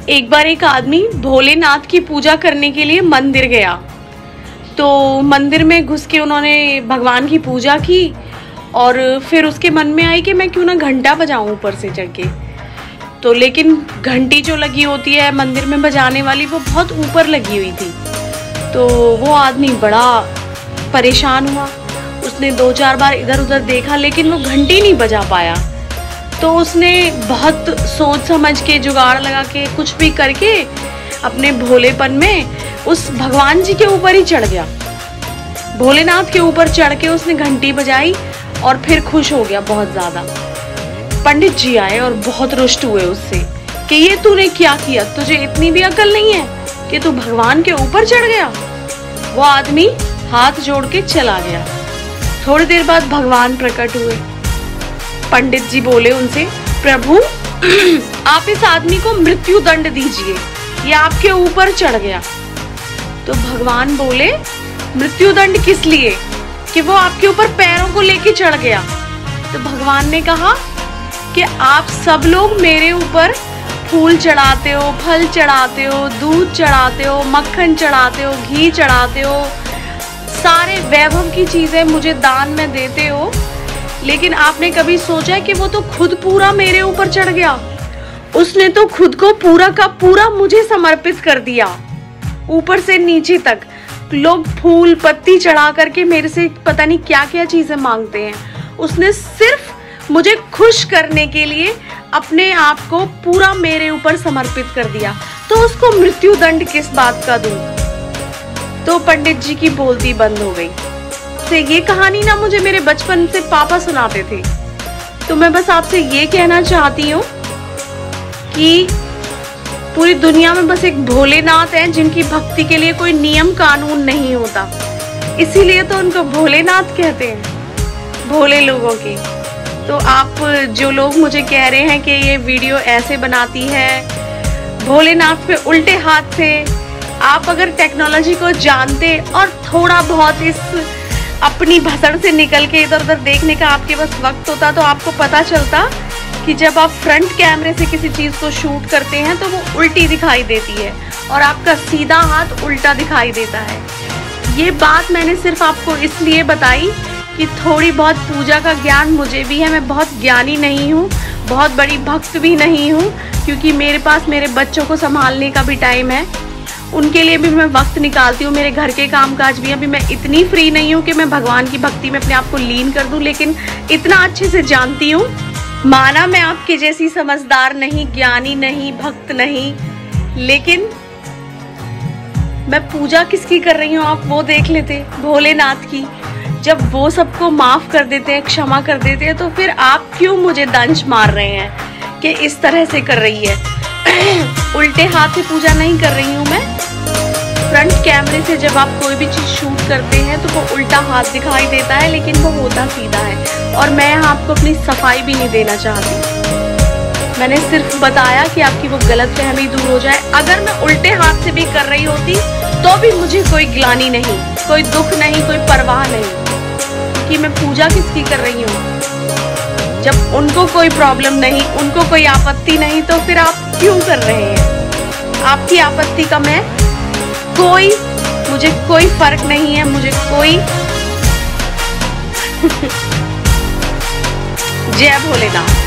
एक बार एक आदमी भोलेनाथ की पूजा करने के लिए मंदिर गया। तो मंदिर में घुस के उन्होंने भगवान की पूजा की और फिर उसके मन में आई कि मैं क्यों ना घंटा बजाऊं ऊपर से चढ़ के। तो लेकिन घंटी जो लगी होती है मंदिर में बजाने वाली, वो बहुत ऊपर लगी हुई थी। तो वो आदमी बड़ा परेशान हुआ। उसने 2-4 बार इधर उधर देखा लेकिन वो घंटी नहीं बजा पाया। तो उसने बहुत सोच समझ के, जुगाड़ लगा के, कुछ भी करके अपने भोलेपन में उस भगवान जी के ऊपर ही चढ़ गया। भोलेनाथ के ऊपर चढ़ के उसने घंटी बजाई और फिर खुश हो गया बहुत ज्यादा। पंडित जी आए और बहुत रुष्ट हुए उससे कि ये तूने क्या किया, तुझे इतनी भी अकल नहीं है कि तू भगवान के ऊपर चढ़ गया। वो आदमी हाथ जोड़ के चला गया। थोड़ी देर बाद भगवान प्रकट हुए। पंडित जी बोले उनसे, प्रभु आप इस आदमी को मृत्यु दंड दीजिए, ये आपके ऊपर चढ़ गया। तो भगवान बोले, मृत्यु दंड किस लिए? कि वो आपके ऊपर पैरों को लेके चढ़ गया। तो भगवान ने कहा कि आप सब लोग मेरे ऊपर फूल चढ़ाते हो, फल चढ़ाते हो, दूध चढ़ाते हो, मक्खन चढ़ाते हो, घी चढ़ाते हो, सारे वैभव की चीजें मुझे दान में देते हो, लेकिन आपने कभी सोचा है कि वो तो खुद पूरा मेरे ऊपर चढ़ गया। उसने तो खुद को पूरा का पूरा मुझे समर्पित कर दिया, ऊपर से नीचे तक। लोग फूल पत्ती चढ़ा करके मेरे से पता नहीं क्या क्या चीजें मांगते हैं। उसने सिर्फ मुझे खुश करने के लिए अपने आप को पूरा मेरे ऊपर समर्पित कर दिया, तो उसको मृत्यु दंड किस बात का दूं? तो पंडित जी की बोलती बंद हो गई। से ये कहानी ना मुझे मेरे बचपन से पापा सुनाते थे। तो मैं बस आपसे ये कहना चाहती हूँ कि पूरी दुनिया में बस एक भोलेनाथ हैं जिनकी भक्ति के लिए कोई नियम कानून नहीं होता, इसीलिए तो उनको भोलेनाथ कहते हैं, भोले लोगों के। तो आप जो लोग मुझे कह रहे हैं कि ये वीडियो ऐसे बनाती है भोलेनाथ पे उल्टे हाथ से, आप अगर टेक्नोलॉजी को जानते और थोड़ा बहुत इस अपनी भसड़ से निकल के इधर उधर देखने का आपके पास वक्त होता, तो आपको पता चलता कि जब आप फ्रंट कैमरे से किसी चीज को शूट करते हैं तो वो उल्टी दिखाई देती है और आपका सीधा हाथ उल्टा दिखाई देता है। ये बात मैंने सिर्फ आपको इसलिए बताई कि थोड़ी बहुत पूजा का ज्ञान मुझे भी है। मैं बहुत ज्ञानी नहीं हूँ, बहुत बड़ी भक्त भी नहीं हूँ, क्योंकि मेरे पास मेरे बच्चों को संभालने का भी टाइम है, उनके लिए भी मैं वक्त निकालती हूँ, मेरे घर के कामकाज भी। अभी मैं इतनी फ्री नहीं हूँ कि मैं भगवान की भक्ति में अपने आप को लीन कर दूँ, लेकिन इतना अच्छे से जानती हूँ। माना मैं आपके जैसी समझदार नहीं, ज्ञानी नहीं, भक्त नहीं, लेकिन मैं पूजा किसकी कर रही हूँ आप वो देख लेते, भोलेनाथ की। जब वो सबको माफ कर देते हैं, क्षमा कर देते हैं, तो फिर आप क्यों मुझे दंश मार रहे हैं कि इस तरह से कर रही है? उल्टे हाथ से पूजा नहीं कर रही हूँ मैं। फ्रंट कैमरे से जब आप कोई भी चीज शूट करते हैं तो वो उल्टा हाथ दिखाई देता है, लेकिन वो होता सीधा है। और मैं आपको अपनी सफाई भी नहीं देना चाहती, मैंने सिर्फ बताया कि आपकी वो गलतफहमी दूर हो जाए। अगर मैं उल्टे हाथ से भी कर रही होती तो भी मुझे कोई ग्लानि नहीं, कोई दुख नहीं, कोई परवाह नहीं कि मैं पूजा किसकी कर रही हूँ। जब उनको कोई प्रॉब्लम नहीं, उनको कोई आपत्ति नहीं, तो फिर आप क्यों कर रहे हैं? आपकी आपत्ति का मुझे कोई फर्क नहीं है, मुझे कोई जय भोलेनाथ।